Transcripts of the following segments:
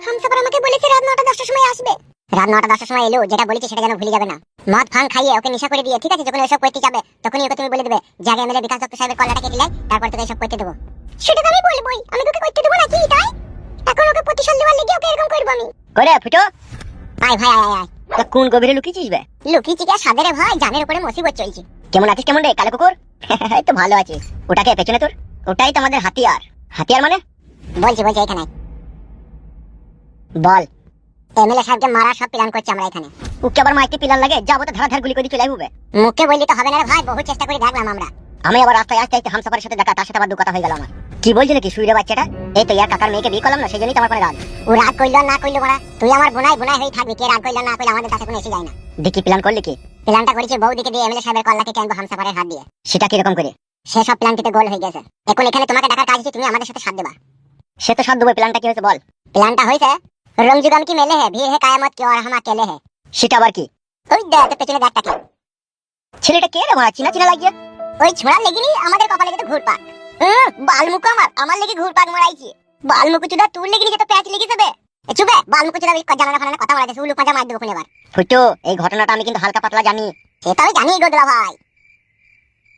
হামসাফার আমাকে বলেছে রাত 9টা 10টার সময় আসবে। রাত 9টা 10টার সময় এলো, যেটা বলেছে সেটা যেন ভুলে যাবে না। মদ ভাঙ খাইয়ে ওকে নেশা করে দিয়ে, ঠিক আছে? যখন এসব করতে যাবে তখনই ওকে তুমি বলে দেবে যে আগে এমএলএ বিকাশ দত্ত সাহেবের কলাটা কেটে লাই, তারপর তোকে এসব করতে দেবো। সেটা তো আমি বলবোই, আমি তোকে করতে দেবো নাকি তাই? এখন ওকে প্রতিশোধ দেওয়ার লেগে ওকে এরকম করব আমি। করে ফুটো আয় ভাই আয় আয়। তা কোন গভীরে লুকিয়েছিস বে? লুকিয়েছি কি আর সাদের ভাই, জানের উপরে মুসিবত চলছে। কেমন আছিস কেমন রে কালো কুকুর? এই তো ভালো আছি। ওটাকে পেছনে তোর, ওটাই তো আমাদের হাতিয়ার। হাতিয়ার মানে? বলছি এখানে বল। এমএলএ সাহেবকে মারার সব প্ল্যান করছি আমরা এখানে। ওকে আবার মাইকে পিলার লাগে, যাবো তো ধার ধার গুলি করে চলে আসবো বে। মুখে বললি তো হবে না রে ভাই, বহু চেষ্টা করে দেখলাম আমরা। আমি আবার রাস্তায় আসতে আসতে হামসাফারের সাথে দেখা, তার সাথে আবার দু কথা হয়ে গেল আমার। কি বলছি নাকি শুইরে বাচ্চাটা? এই তো ইয়ার কাকার মেয়েকে বিয়ে করলাম না, সেই জন্যই তো আমার কোনো রাগ। ও রাগ কইলো না কইলো মারা, তুই আমার বোনাই বোনাই হয়ে থাকবি, কে রাগ কইলো না কইলো আমাদের কাছে কোনো এসে যায় না। দেখি প্ল্যান করলি কি? প্ল্যানটা করেছি বৌদিকে দিয়ে এমএলএ সাহেবের কল্লাকে কেনবো হামসাফারের হাত দিয়ে। সেটা কিরকম করে? সে সব প্ল্যান কেটে গোল হয়ে গেছে। এখন এখানে তোমাকে ডাকার কাজ হচ্ছে তুমি আমাদের সাথে সাথ দেবা। সে তো সাথ দেবো। প্ল্যানটা কি হয়েছে বল? প্ল্যানটা হয়েছে রংজুগাম কি মেলে है भीड़ है कायमत की और हम अकेले हैं। সেটা আবার কি? ওই দেখ তো পেছনে দেখটা কি? ছেলেটা কে রে মারা? চিনা চিনা লাগিয়ে। ওই ছোড়া লেগিনি আমাদের কপালে যেতে ঘুরপাক। বালমুকু আমার লেগে ঘুরপাক মারাইছি। বালমুকু চুদা তোর লেগিনি যেতে প্যাচ লেগে যাবে। চুপে বালমুকু চুদা জানালা ফানানে কথা মারাইছে, উলু পাঁজা মার দেবো কোন এবার। ফুটো এই ঘটনাটা আমি কিন্তু হালকা পাতলা জানি। সেটা আমি জানি গোদরা ভাই।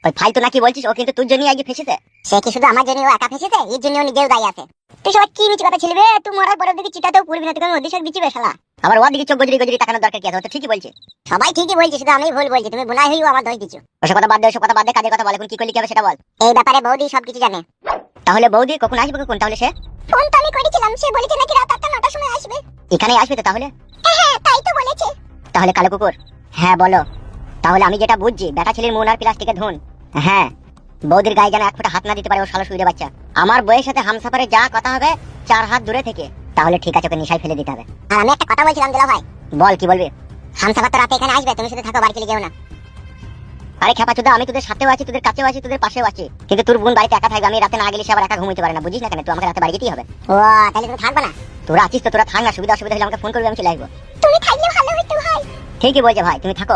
ওই ফালতু নাকি বলছিস, ও কিন্তু তোর জন্যই আগে ফেসেছে। সে কি শুধু আমার জন্য ও একা ফেসেছে, এর জন্য ও নিজেও দায়ী আছে। তুই সবাই কি মিছ কথা ছিলবে, তুই মরার পরের দিকে চিটাতেও পড়বি না, তুই ওদিকে বিচিবে শালা। আবার ওর দিকে চোখ গজরি গজরি তাকানোর দরকার কি আছে? ও তো ঠিকই বলছে। সবাই ঠিকই বলছে, শুধু আমি ভুল বলছি, তুমি বোনাই হইও আমার দোষ দিছো। ওসব কথা বাদ দে, ওসব কথা বাদ দে, কাজের কথা বল। এখন কি করলি কি হবে সেটা বল। এই ব্যাপারে বৌদি সবকিছু জানে। তাহলে বৌদি কখন আসবে কখন? তাহলে সে ফোন তো আমি করেছিলাম, সে বলেছে নাকি রাত 8টা 9টার সময় আসবে। এখানেই আসবে তো তাহলে? হ্যাঁ তাই তো বলেছে। তাহলে কালো কুকুর হ্যাঁ বলো। তাহলে আমি যেটা বুঝছি, বেটা ছেলের মন আর প্লাস্টিকের ধুন। হ্যাঁ, বৌদির গায়ে যেন এক ফুটা হাত না দিতে পারে ও শালা শুইরে বাচ্চা। আমার বইয়ের সাথে হামসাফারে যা কথা হবে 4 হাত দূরে থেকে, তাহলে ঠিক আছে, ওকে নিশায় ফেলে দিতে হবে। আর আমি একটা কথা বলছিলাম দিলা ভাই। বল কি বলবি? হামসাফার তো রাতে এখানে আসবে, তুমি শুধু থাকো, বাড়ি চলে যেও না। আরে খেপা চুদা, আমি তোদের সাথেও আছি, তোদের কাছেও আছি, তোদের পাশেও আছি, কিন্তু তোর বোন বাড়িতে একা থাকবে। আমি রাতে না গেলে সে আবার একা ঘুমাইতে পারে না, বুঝিস না কেন? তুই আমাকে রাতে বাড়ি যেতেই হবে। ও তাহলে তুমি থাকবে না? তোরা আছিস তো, তোরা থাক না, সুবিধা অসুবিধা হলে আমাকে ফোন করবি, আমি চলে আসবো। তুমি থাকলে ভালো হতো ভাই। ঠিকই বলছে ভাই, তুমি থাকো।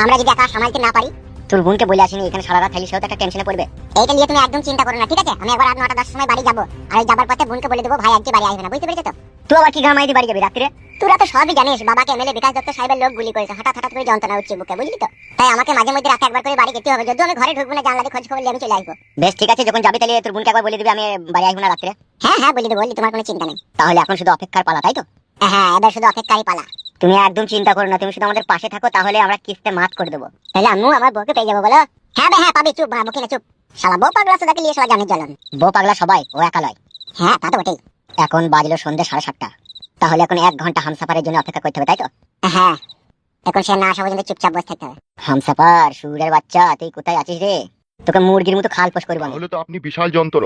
আমরা যদি একা সামলাতে না পারি? তোর বোনকে বলে আসিনি এখানে সারা রাত থাকলে সেও তো একটা টেনশনে পড়বে। এইটা নিয়ে তুমি একদম চিন্তা করো না, ঠিক আছে? আমি একবার রাত 9টা 10টার সময় বাড়ি যাবো, আর ওই যাবার পথে বোনকে বলে দেবো ভাই আজকে বাড়ি আসবে না, বুঝতে পেরেছো তো? তুই আবার কি ঘামাই দিয়ে বাড়ি যাবি রাত্রে? তোরা তো সবই জানিস, বাবাকে এমএলএ বিকাশ দত্ত সাহেবের লোক গুলি করেছে, হঠাৎ হঠাৎ করে যন্ত্রণা হচ্ছে বুকে, বুঝলি তো? তাই আমাকে মাঝে মধ্যে রাতে একবার করে বাড়ি যেতে হবে। যদি আমি ঘরে ঢুকবো না, জানলা দিয়ে খোঁজ খবর নিয়ে আমি চলে আসবো। বেশ ঠিক আছে, যখন যাবি তাহলে তোর বোনকে একবার বলে দিবি আমি বাড়ি আসবো না রাত্রে। হ্যাঁ হ্যাঁ বলে দেবো, বললি তোমার কোনো চিন্তা নেই। তাহলে এখন শুধু অপেক্ষার পালা, তাই তো? হ্যাঁ এবার শুধু অপেক্ষারই পালা। তুমি একদম চিন্তা করো না, তুমি শুধু আমাদের পাশে থাকো, তাহলে আমরা কিস্তে মাত করে দেবো। তাহলে আম্মু আমার বউকে পেয়ে যাবো বলো? হ্যাঁ বে হ্যাঁ পাবি, চুপ বাবু কিনা চুপ। শালা বউ পাগলা সুদাকে নিয়ে শালা জানিস জ্বালান। বউ পাগলা সবাই, ও একা লয়। হ্যাঁ তা তো বটেই। এখন বাজলো সন্ধ্যে 7:30। তাহলে এখন 1 ঘন্টা হামসাফারের জন্য অপেক্ষা করতে হবে, তাই তো? হ্যাঁ এখন সে না আসা পর্যন্ত চুপচাপ বসে থাকতে হবে। হামসাফার সুরের বাচ্চা, তুই কোথায় আছিস রে? তোকে মুরগির মতো খাল পোষ করবো আমি। তাহলে তো আপনি বিশাল যন্ত্র।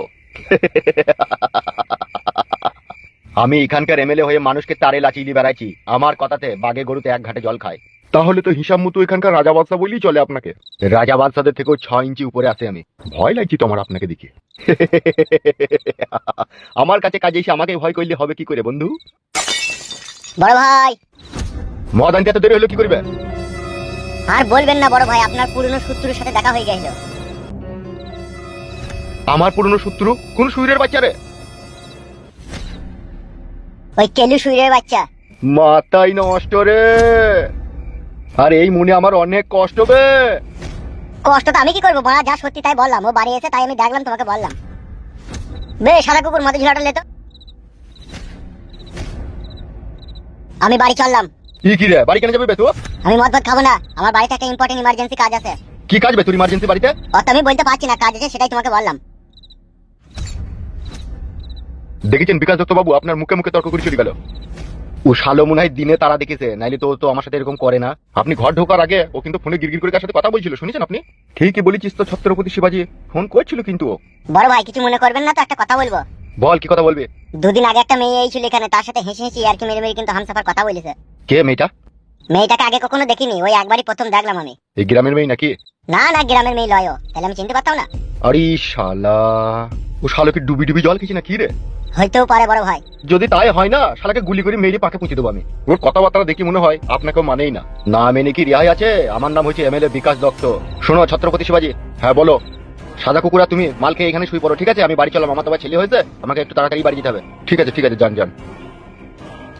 আমি এখানকার এমএলএ হয়ে মানুষকে তারে লাচিয়ে দিয়ে বেড়াইছি, আমার কথাতে বাগে গরুতে 1 ঘাটে জল খায়। তাহলে তো হিসাব মতো এখানকার রাজা বাদশা বলেই চলে আপনাকে। রাজা বাদশাদের থেকেও 6 ইঞ্চি উপরে আছে আমি। ভয় লাগছে তোমার আপনাকে দেখে। আমার কাছে কাজে এসে আমাকে ভয় করলে হবে কি করে বন্ধু? বড় ভাই মদ আনতে এত দেরি হলো কি করবে? আর বলবেন না বড় ভাই, আপনার পুরনো শত্রুর সাথে দেখা হয়ে গেছিল। আমার পুরনো শত্রু? কোন সুইরের বাচ্চা রে? ওই কেলু সুরের বাচ্চা। মাথায় নষ্ট রে। আর এই মনে আমার অনেক কষ্ট বে। কষ্ট তো আমি কি করবো বড়া, যা সত্যি তাই বললাম। ও বাড়ি এসে তাই আমি দেখলাম, তোমাকে বললাম। বেশ সাদা কুকুর মধ্যে ঝুলাটা লেতো। আমি বাড়ি চললাম। কি রে, বাড়ি কেন যাবে বে তুই? আমি মদ ভাত খাবো না, আমার বাড়িতে একটা ইম্পর্টেন্ট ইমার্জেন্সি কাজ আছে। কি কাজ বে তোর ইমার্জেন্সি বাড়িতে? অত আমি বলতে পারছি না, কাজ আছে সেটাই তোমাকে বললাম। দেখেছেন বিকাশ দত্ত বাবু, আপনার মুখে মুখে তর্ক করে চলে গেল। ও শালো মনে হয় দিনে তারা দেখেছে, নাইলে তো আমার সাথে এরকম করে না। আপনি ঘর ঢোকার আগে ও কিন্তু ফোনে গিরগির করে কার সাথে কথা বলছিল, শুনেছেন আপনি? ঠিকই বলেছিস তো, ছত্রপতি শিবাজি ফোন করছিল কিন্তু ও। বড় ভাই কিছু মনে করবেন না তো, একটা কথা বলবো? বল, কি কথা বলবি? 2 দিন আগে একটা মেয়ে এই ছিল এখানে, তার সাথে হেসে হেসে আর কি মেরে মেরে কিন্তু হামসাফার কথা বলেছে। কে মেয়েটা? মেয়েটাকে আগে কখনো দেখিনি, ওই একবারই প্রথম দেখলাম আমি। এই গ্রামের মেয়ে নাকি? না না, গ্রামের মেয়ে লয় ও, তাহলে আমি চিনতে পারতাম না। আরে শালা, ও শালোকে ডুবি ডুবি জল খেয়েছি না কি রে? হয়তো পারে বড় ভাই। যদি তাই হয় না, শালাকে গুলি করে মেরে পাকে পুঁছে দেবো আমি। ওর কথাবার্তা দেখি মনে হয় আপনাকেও মানেই না। না মেনে কি রেহাই আছে? আমার নাম হচ্ছে এমএলএ বিকাশ দত্ত। শোনো ছত্রপতি শিবাজি। হ্যাঁ বলো। সাদা কুকুরা তুমি মাল খেয়ে এখানে শুয়ে পড়ো, ঠিক আছে? আমি বাড়ি চলাম, আমার তো ছেলে হয়েছে, আমাকে একটু তাড়াতাড়ি বাড়ি যেতে হবে। ঠিক আছে ঠিক আছে, যান যান।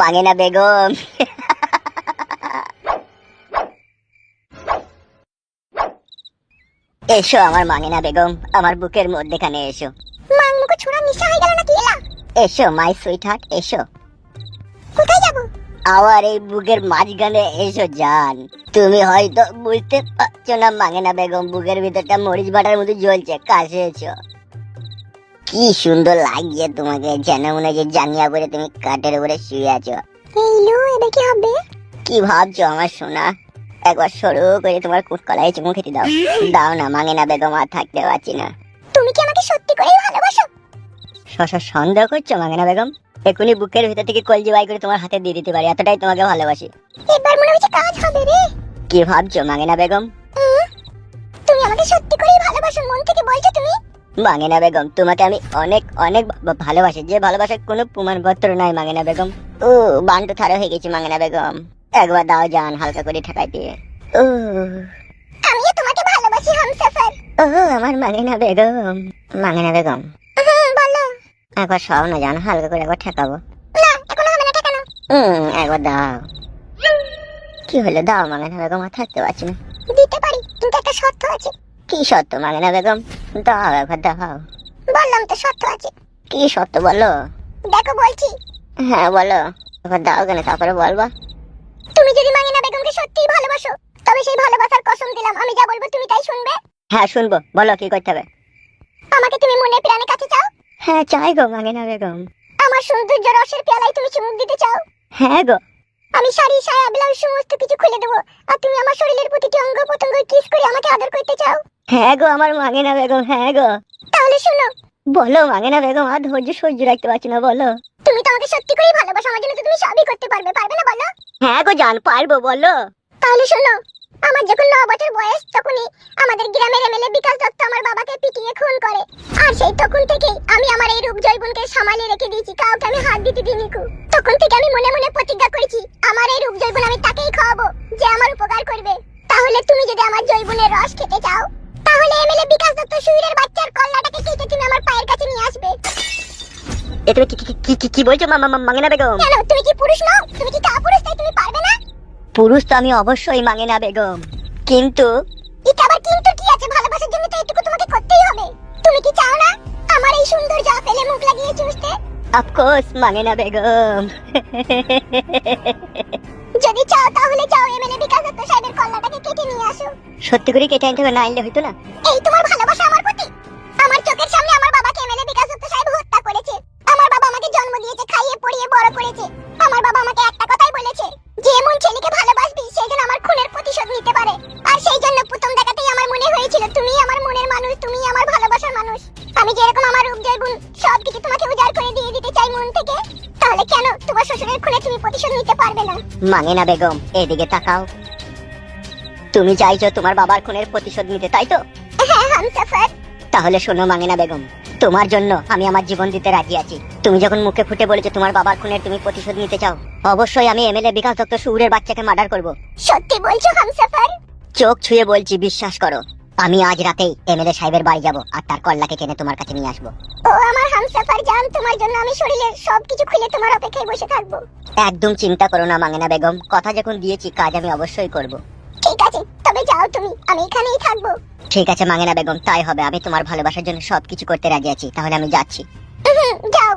মাঙ্গেনা বেগম। এসো আমার মাঙ্গেনা বেগম, আমার বুকের মধ্যেখানে এসো। মাংমুকো ছোড়া নিশা হয়ে গেল নাকি এলা? এসো মাই সুইট হার্ট, এসো কোথায় যাব? আমার এই বুকের মাঝখানে এসো জান। তুমি হয়তো বুঝতে পারছো না মাঙ্গেনা বেগম, বুকের ভিতরটা মরিচ বাটার মতো জ্বলছে, কাছে এসো। কি সুন্দর লাগছে তোমাকে, যেন মনে হয় যে জাঙ্গিয়া পরে তুমি কাঠের উপরে শুয়ে আছো। এই লো, এবার কি হবে? কি ভাবছো আমার সোনা? একবার সরু করে তোমার কুটকলায় চুমু খেতে দাও। দাও না মাঙ্গেনা বেগম, আর থাকতে পারছি না। তুমি কি আমাকে সত্যি করেই ভালোবাসো? সন্দেহ করছো মাঙ্গেনা বেগম? এখনই বুকের ভিতর থেকে কলজি বাই করে তোমার হাতে দিয়ে দিতে পারি, এতটাই তোমাকে ভালোবাসি। এবার মনে হচ্ছে কাজ হবে রে। কি ভাবছো মাঙ্গেনা বেগম? তুমি আমাকে সত্যি করেই ভালোবাসো, মন থেকে বলছো তুমি? মাঙ্গেনা বেগম, তোমাকে আমি অনেক অনেক ভালোবাসি, যে ভালোবাসার কোনো প্রমাণপত্র নাই মাঙ্গেনা বেগম। ও বান্টু থারো হয়ে গেছি মাঙ্গেনা বেগম, একবার দাও জান হালকা করে ঠেকাই দিয়ে। ও আমিও তোমাকে ভালোবাসি হামসাফার। ও আমার মাঙ্গেনা বেগম, মাঙ্গেনা বেগম বলো। একবার সব না জান, হালকা করে একবার ঠেকাবো। না, এখনো হবে না, ঠেকানো। একবার দাও। কি হলো, দাও মাঙ্গেনা বেগম, আর থাকতে পারছি না। দিতে পারি, কিন্তু একটা শর্ত আছে। কি সত্য মাঙ্গেনা বেগম? দাও একবার দাও। বললাম তো শর্ত আছে। কি সত্য বলো? দেখো বলছি। হ্যাঁ বলো, একবার দাও কেন, তারপরে বলবা। তুমি যদি মাঙ্গেনা বেগমকে সত্যিই ভালোবাসো, তবে সেই ভালোবাসার কসম দিলাম আমি যা বলবো তুমি তাই শুনবে। হ্যাঁ শুনবো, বলো কি করতে হবে। আমাকে তুমি মনে প্রাণে কাছে চাও। হ্যাঁ চাই গো মাঙ্গেনা বেগম। আমার সৌন্দর্য রসের পেয়ালায় তুমি চুমুক দিতে চাও। হ্যাঁ গো। আমি শাড়ি সায়া ব্লাউজ সমস্ত কিছু খুলে দেবো, আর তুমি আমার শরীরের প্রতিটি অঙ্গ প্রত্যঙ্গ কিস করে আমাকে আদর করতে চাও। হ্যাঁ গো আমার মাঙ্গেনা বেগম, হ্যাঁ গো। তাহলে শোনো। বলো মাঙ্গেনা বেগম, আর ধৈর্য সহ্য রাখতে পারছি না, বলো। তুমি তো আমাকে সত্যি করেই ভালোবাসো, আমার জন্য তো তুমি সবই করতে পারবে, পারবে না বলো? হ্যাঁ গো জান, পারবো, বলো। তাহলে শোনো, আমার যখন 9 বছর বয়স, তখনই আমাদের গ্রামের এমএলএ বিকাশ দত্ত আমার বাবাকে পিটিয়ে খুন করে। আর সেই তখন থেকেই আমি আমার এই রূপ জৈবনকে সামালে রেখে দিয়েছি, কাউকে আমি হাত দিতে দিইনি। তখন থেকে আমি মনে মনে প্রতিজ্ঞা করেছি, আমার এই রূপ জৈবন আমি তাকেই খাওয়াবো যে আমার উপকার করবে। তাহলে তুমি যদি আমার জৈবনের রস খেতে চাও, তাহলে এমএলএ বিকাশ দত্ত শুইরের বাচ্চার কল্লাটাকে কেটে তুমি আমার পায়ের কাছে নিয়ে আসবে। এ তুমি কি বলছো মাঙ্গেনা বেগম? কেন, তুমি কি পুরুষ নও? তুমি কি কাপুরুষ, তাই তুমি পারবে না? পুরুষ তো আমি অবশ্যই মাঙ্গেনা বেগম, কিন্তু এটা আবার কিন্তু কি আছে? ভালোবাসার জন্য তো এটুকু তোমাকে করতেই হবে। তুমি কি চাও না আমার এই সৌন্দর্য আপেলে মুখ লাগিয়ে চুষতে? অফকোর্স মাঙ্গেনা বেগম। যদি চাও তাহলে যাও, এমএলএ বিকাশ দত্ত সাহেবের কল্লাটাকে কেটে নিয়ে আসো। সত্যি করে কেটে আনতে হবে, না আনলে হইতো না। এই তোমার ভালোবাসা আমার প্রতি? আমার চোখের সামনে আমার বাবাকে এমএলএ বিকাশ দত্ত সাহেব হত্যা করেছে। আমার বাবা আমাকে জন্ম দিয়েছে, খাইয়ে পড়িয়ে বড় করেছে। আমার বাবা আমাকে একটা কথাই বলেছে, যে এমন ছেলেকে ভালোবাসবি সে যেন আমার খুনের প্রতিশোধ নিতে পারে। আর সেই জন্য প্রথম দেখাতেই আমার মনে হয়েছিল তুমি আমার মনের মানুষ, তুমি আমার ভালোবাসার মানুষ। আমি যেরকম আমার রূপ জৈবন সবকিছু তোমাকে উজাড় করে দিয়ে দিতে চাই মন থেকে, তাহলে কেন তোমার শ্বশুরের খুনে তুমি প্রতিশোধ নিতে পারবে না? মাঙ্গেনা বেগম এদিকে তাকাও। তুমি চাইছো তোমার বাবার খুনের প্রতিশোধ নিতে, তাই তো? হ্যাঁ হামসাফার। তাহলে শোনো মাঙ্গেনা বেগম, তোমার জন্য আমি আমার জীবন দিতে রাজি আছি। তুমি যখন মুখে ফুটে বলেছো তোমার বাবার খুনের তুমি প্রতিশোধ নিতে চাও, অবশ্যই আমি এমএলএ বিকাশ দত্ত শুউরের বাচ্চাকে মার্ডার করব। সত্যি বলছো হামসাফার? চোখ ছুঁয়ে বলছি, বিশ্বাস করো। আমি আজ রাতেই এমএলএ সাহেবের বাড়ি যাব, আর তার কল্লাকে টেনে তোমার কাছে নিয়ে আসবো। ও আমার হামসাফার জান, তোমার জন্য আমি শরীরের সবকিছু খুলে তোমার অপেক্ষায় বসে থাকবো। একদম চিন্তা করো না মাঙ্গেনা বেগম, কথা যখন দিয়েছি কাজ আমি অবশ্যই করব। ঠিক আছে, তবে যাও তুমি, আমি এখানেই থাকবো। ঠিক আছে মাঙ্গেনা বেগম, তাই হবে। আমি তোমার ভালোবাসার জন্য সবকিছু করতে রাজি আছি, তাহলে আমি যাচ্ছি। যাও।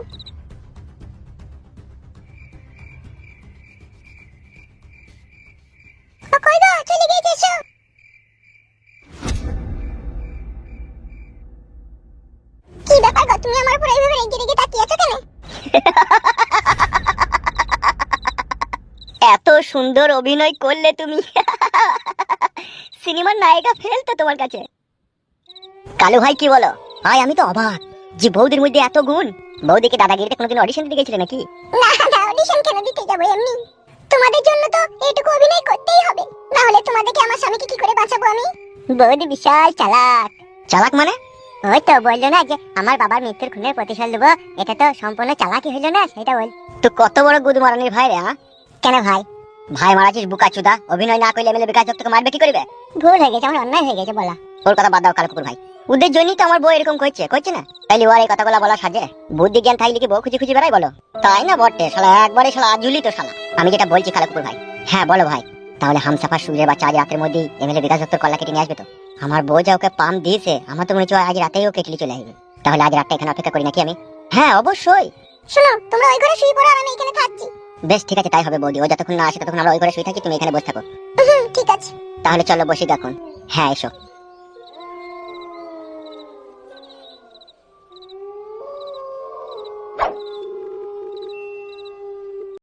কই গো, চলে গেছো? কি ব্যাপার গো, তুমি আমার উপর এইভাবে রেগে রেগে তাকিয়ে আছো কেন? এত সুন্দর অভিনয় করলে তুমি, সিনেমার নায়িকা ফেলতো তোমার কাছে। কালু ভাই কি বলো? ভাই আমি তো অবাক যে বৌদির মধ্যে এত গুণ। বৌদিকে দাদাগিরিতে কোনোদিন অডিশন দিতে গেছিলে নাকি? না না, অডিশন কেন দিতে যাবো, এমনি। তোমাদের জন্য তো এইটুকু অভিনয় করতেই হবে, না হলে তোমাদেরকে আমার স্বামীকে কি করে বাঁচাবো আমি? বৌদি বিশাল চালাক। চালাক মানে? ওই তো বললো না যে আমার বাবার মৃত্যুর খুনের প্রতিশোধ দেবো, এটা তো সম্পূর্ণ চালাকি হইলো না, সেটা বল। তো কত বড় গুদ মারানির ভাই রে? কেন ভাই? ভাই মারাছিস বুকাচুদা, অভিনয় না করলে এমএলএ বিকাশ দত্তকে মারবে কি করবে? ভুল হয়ে গেছে, আমার অন্যায় হয়ে গেছে বলা। ওর কথা বাদ দাও কালকুকুর ভাই, ওদের জন্যই তো আমার বউ এরকম করছে না? তাইলে ওর এই কথাগুলো বলা সাজে? বুদ্ধি জ্ঞান থাকলে কি বউ খুঁজি খুঁজি বেড়াই বলো? তাই না বটে শালা, একবারে শালা আজুলি তো শালা। আমি যেটা বলছি খালা কুকুর ভাই। হ্যাঁ বলো ভাই। তাহলে হামসাফার সুরের বাচ্চা আজ রাতের মধ্যেই এমএলএ বিকাশ দত্তর কল্লা কেটে নিয়ে আসবে তো? আমার বউ যা ওকে পাম দিয়েছে, আমার তো মনে হচ্ছে আজ রাতেই ও কেটে চলে আসবে। তাহলে আজ রাতটা এখানে অপেক্ষা করি নাকি আমি? হ্যাঁ অবশ্যই। শোনো, তোমরা ওই ঘরে শুয়ে পড়ো আর আমি এখানে থাকছি। বেশ ঠিক আছে, তাই হবে বৌদি। ও যতক্ষণ না আসে ততক্ষণ আমরা ওই ঘরে শুয়ে থাকি, তুমি এখানে বসে থাকো। ঠিক আছে। তাহলে চলো বসি এখন। হ্যাঁ এসো।